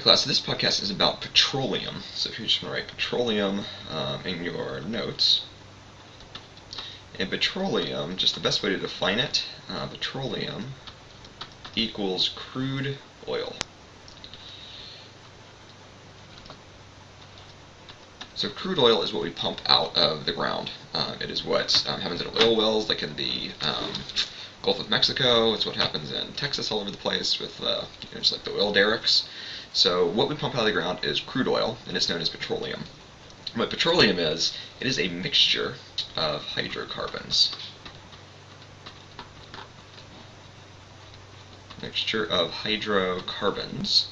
class. So this podcast is about petroleum. So if you just want to write petroleum in your notes. And petroleum, just the best way to define it, petroleum equals crude oil. So crude oil is what we pump out of the ground. It is what happens in oil wells, like in the Gulf of Mexico. It's what happens in Texas, all over the place, with just like the oil derricks. So what we pump out of the ground is crude oil, and it's known as petroleum. What petroleum is, it is a mixture of hydrocarbons. Mixture of hydrocarbons.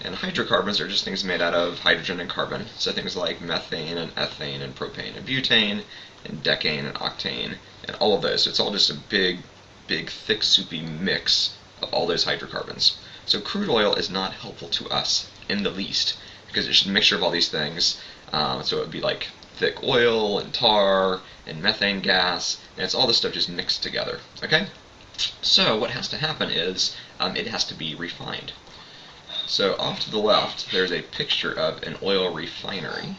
And hydrocarbons are just things made out of hydrogen and carbon. So things like methane and ethane and propane and butane and decane and octane and all of those. So it's all just a big, thick, soupy mix of all those hydrocarbons. So crude oil is not helpful to us in the least because it's just a mixture of all these things. So it would be like thick oil and tar and methane gas, and it's all this stuff just mixed together. Okay? So what has to happen is it has to be refined. So off to the left, there's a picture of an oil refinery.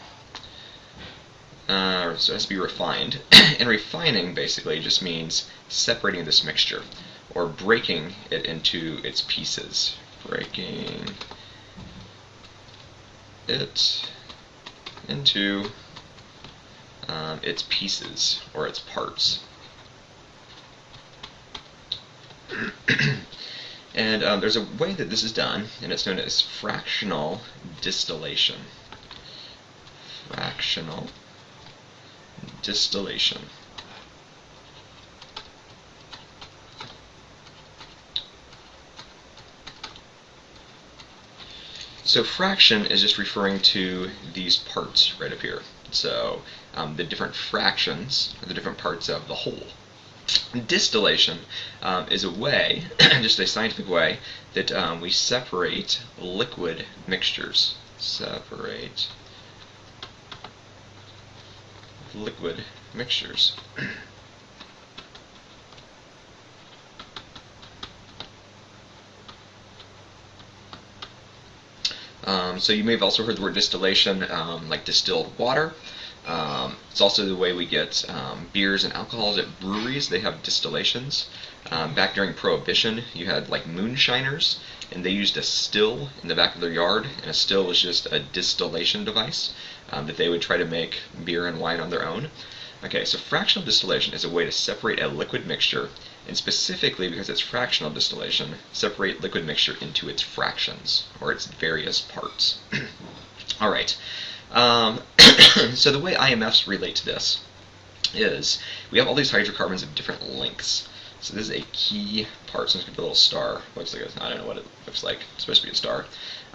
So it has to be refined. And refining basically just means separating this mixture, or breaking it into its pieces. Breaking it into its pieces, or its parts. And there's a way that this is done, and it's known as fractional distillation. Fractional distillation. So fraction is just referring to these parts right up here. So the different fractions, or the different parts of the whole. Distillation is a way, just a scientific way, that we separate liquid mixtures. Separate liquid mixtures. So you may have also heard the word distillation, like distilled water. It's also the way we get beers and alcohols at breweries. They have distillations. Back during Prohibition, you had like moonshiners, and they used a still in the back of their yard, and a still was just a distillation device that they would try to make beer and wine on their own. Okay, so fractional distillation is a way to separate a liquid mixture, and specifically because it's fractional distillation, separate liquid mixture into its fractions, or its various parts. All right. So the way IMFs relate to this is we have all these hydrocarbons of different lengths. So this is a key part. So it's going to be a little star. Looks like I don't know what it looks like. It's supposed to be a star.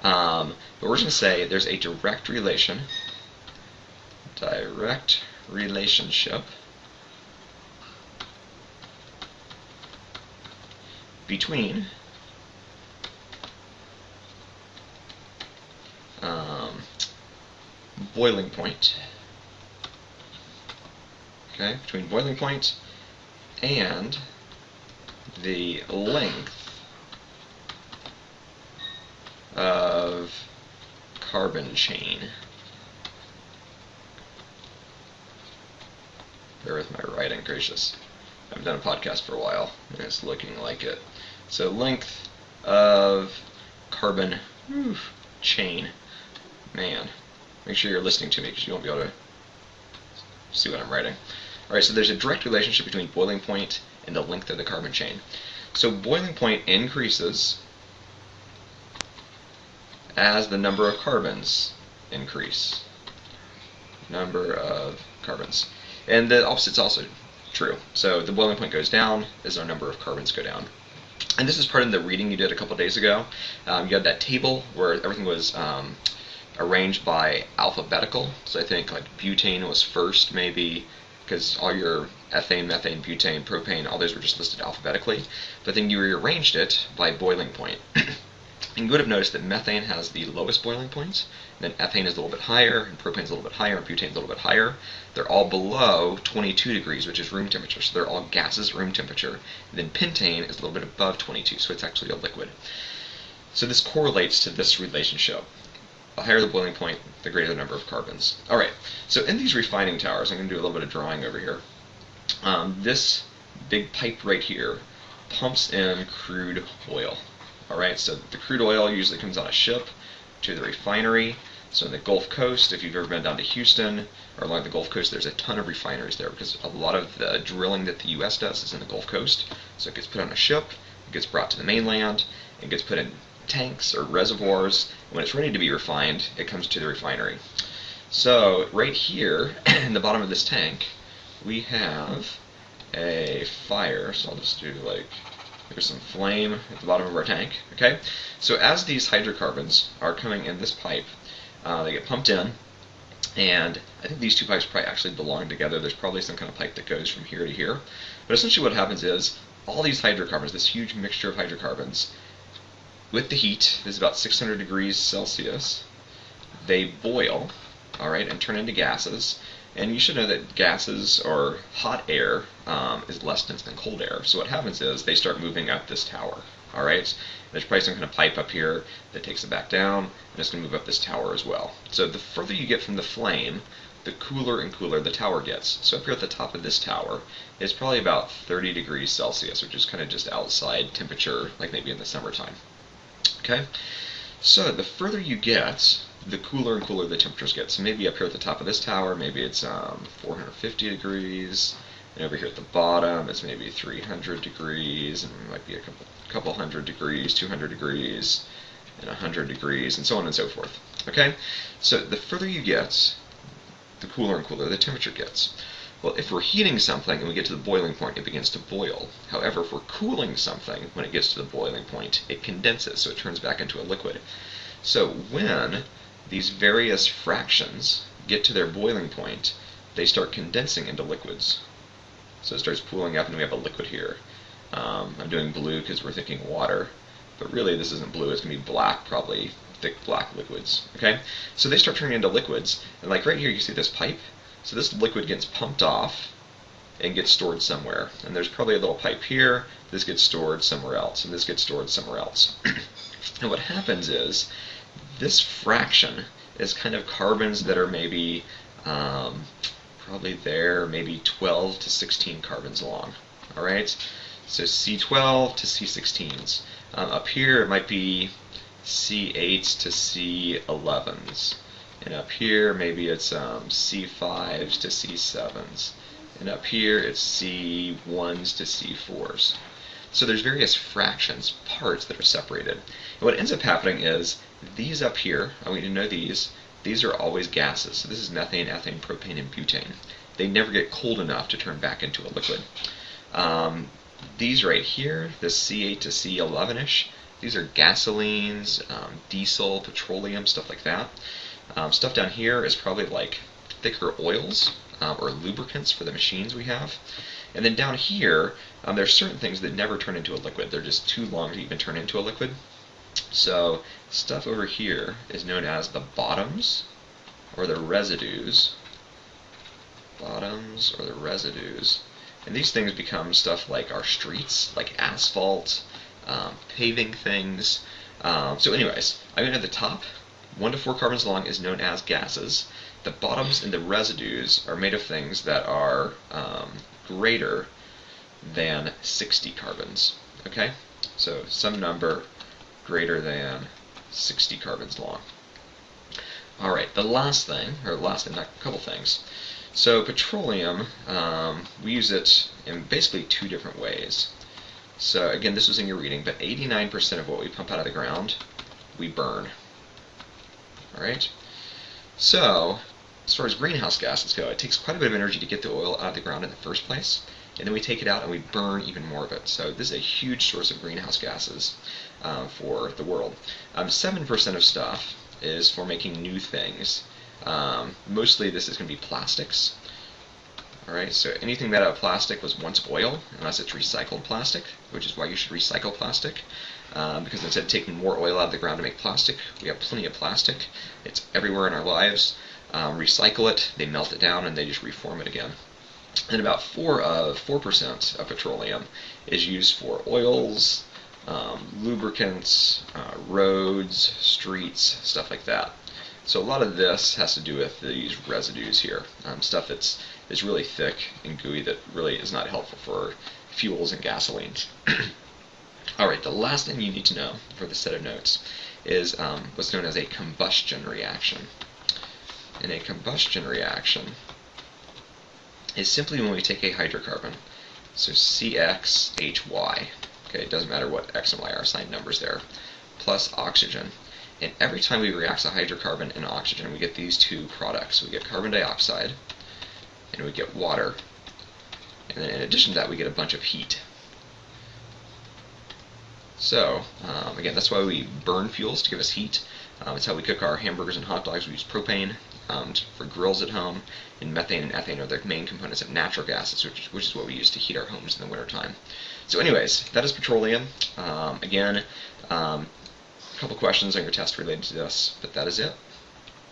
But we're just going to say there's a direct relationship between boiling point. Okay, between boiling point and the length of carbon chain. Bear with my writing, gracious. I've done a podcast for a while, and it's looking like it. So length of carbon chain. Man, make sure you're listening to me because you won't be able to see what I'm writing. Alright, so there's a direct relationship between boiling point and the length of the carbon chain. So boiling point increases as the number of carbons increase. Number of carbons. And the opposite's also true. So the boiling point goes down as our number of carbons go down. And this is part of the reading you did a couple days ago. You had that table where everything was arranged by alphabetical. So I think like butane was first, maybe, because all your ethane, methane, butane, propane, all those were just listed alphabetically. But then you rearranged it by boiling point. And you would have noticed that methane has the lowest boiling points, and then ethane is a little bit higher, and propane is a little bit higher, and butane is a little bit higher. They're all below 22 degrees, which is room temperature, so they're all gases at room temperature. And then pentane is a little bit above 22, so it's actually a liquid. So this correlates to this relationship. The higher the boiling point, the greater the number of carbons. All right, so in these refining towers, I'm going to do a little bit of drawing over here. This big pipe right here pumps in crude oil. All right, so the crude oil usually comes on a ship to the refinery. So in the Gulf Coast, if you've ever been down to Houston or along the Gulf Coast, there's a ton of refineries there because a lot of the drilling that the U.S. does is in the Gulf Coast. So it gets put on a ship, it gets brought to the mainland, it gets put in tanks or reservoirs. And when it's ready to be refined, it comes to the refinery. So right here in the bottom of this tank, we have a fire. So I'll just do there's some flame at the bottom of our tank. Okay. So as these hydrocarbons are coming in this pipe, they get pumped in, and I think these two pipes probably actually belong together. There's probably some kind of pipe that goes from here to here. But essentially what happens is all these hydrocarbons, this huge mixture of hydrocarbons, with the heat, this is about 600 degrees Celsius, they boil, all right, and turn into gases. And you should know that gases or hot air is less dense than cold air. So what happens is they start moving up this tower. All right, there's probably some kind of pipe up here that takes it back down, and it's going to move up this tower as well. So the further you get from the flame, the cooler and cooler the tower gets. So up here at the top of this tower, it's probably about 30 degrees Celsius, which is kind of just outside temperature, like maybe in the summertime. Okay, so the further you get, the cooler and cooler the temperatures get. So maybe up here at the top of this tower, maybe it's 450 degrees, and over here at the bottom, it's maybe 300 degrees, and it might be a couple hundred degrees, 200 degrees, and 100 degrees, and so on and so forth. Okay, so the further you get, the cooler and cooler the temperature gets. Well, if we're heating something and we get to the boiling point, it begins to boil. However, if we're cooling something, when it gets to the boiling point, it condenses, so it turns back into a liquid. So when these various fractions get to their boiling point, they start condensing into liquids. So it starts pooling up and we have a liquid here. I'm doing blue because we're thinking water, but really this isn't blue, it's going to be black, probably thick black liquids. Okay, so they start turning into liquids, and like right here you see this pipe. So this liquid gets pumped off and gets stored somewhere. And there's probably a little pipe here, this gets stored somewhere else, and this gets stored somewhere else. And what happens is, this fraction is kind of carbons that are maybe, probably there, maybe 12 to 16 carbons long. Alright? So C12 to C16s. Up here it might be C8s to C11s. And up here, maybe it's C5s to C7s. And up here, it's C1s to C4s. So there's various fractions, parts that are separated. And what ends up happening is, these up here, I want you to know these are always gases. So this is methane, ethane, propane, and butane. They never get cold enough to turn back into a liquid. These right here, the C8 to C11-ish, these are gasolines, diesel, petroleum, stuff like that. Stuff down here is probably like thicker oils or lubricants for the machines we have. And then down here, there's certain things that never turn into a liquid. They're just too long to even turn into a liquid. So stuff over here is known as the bottoms or the residues. Bottoms or the residues. And these things become stuff like our streets, like asphalt, paving things. So anyways, I'm going to the top. 1 to 4 carbons long is known as gases. The bottoms and the residues are made of things that are greater than 60 carbons. Okay? So some number greater than 60 carbons long. Alright, the last thing, a couple things. So petroleum, we use it in basically 2 different ways. So again, this was in your reading, but 89% of what we pump out of the ground, we burn. Alright, so as far as greenhouse gases go, it takes quite a bit of energy to get the oil out of the ground in the first place, and then we take it out and we burn even more of it. So this is a huge source of greenhouse gases for the world. 7% of stuff is for making new things. Mostly this is going to be plastics. Alright, so anything made out of plastic was once oil, unless it's recycled plastic, which is why you should recycle plastic. Because instead of taking more oil out of the ground to make plastic, we have plenty of plastic. It's everywhere in our lives. Recycle it, they melt it down, and they just reform it again. And about 4% of petroleum is used for oils, lubricants, roads, streets, stuff like that. So a lot of this has to do with these residues here, stuff that's really thick and gooey that really is not helpful for fuels and gasolines. Alright, the last thing you need to know for this set of notes is what's known as a combustion reaction. And a combustion reaction is simply when we take a hydrocarbon, so CXHY, okay, it doesn't matter what X and Y are assigned numbers there, plus oxygen. And every time we react a hydrocarbon and oxygen, we get these two products. We get carbon dioxide, and we get water, and then in addition to that, we get a bunch of heat. So, again, that's why we burn fuels, to give us heat. It's how we cook our hamburgers and hot dogs. We use propane for grills at home, and methane and ethane are the main components of natural gases, which is what we use to heat our homes in the wintertime. So anyways, that is petroleum. Again, a couple questions on your test related to this, but that is it.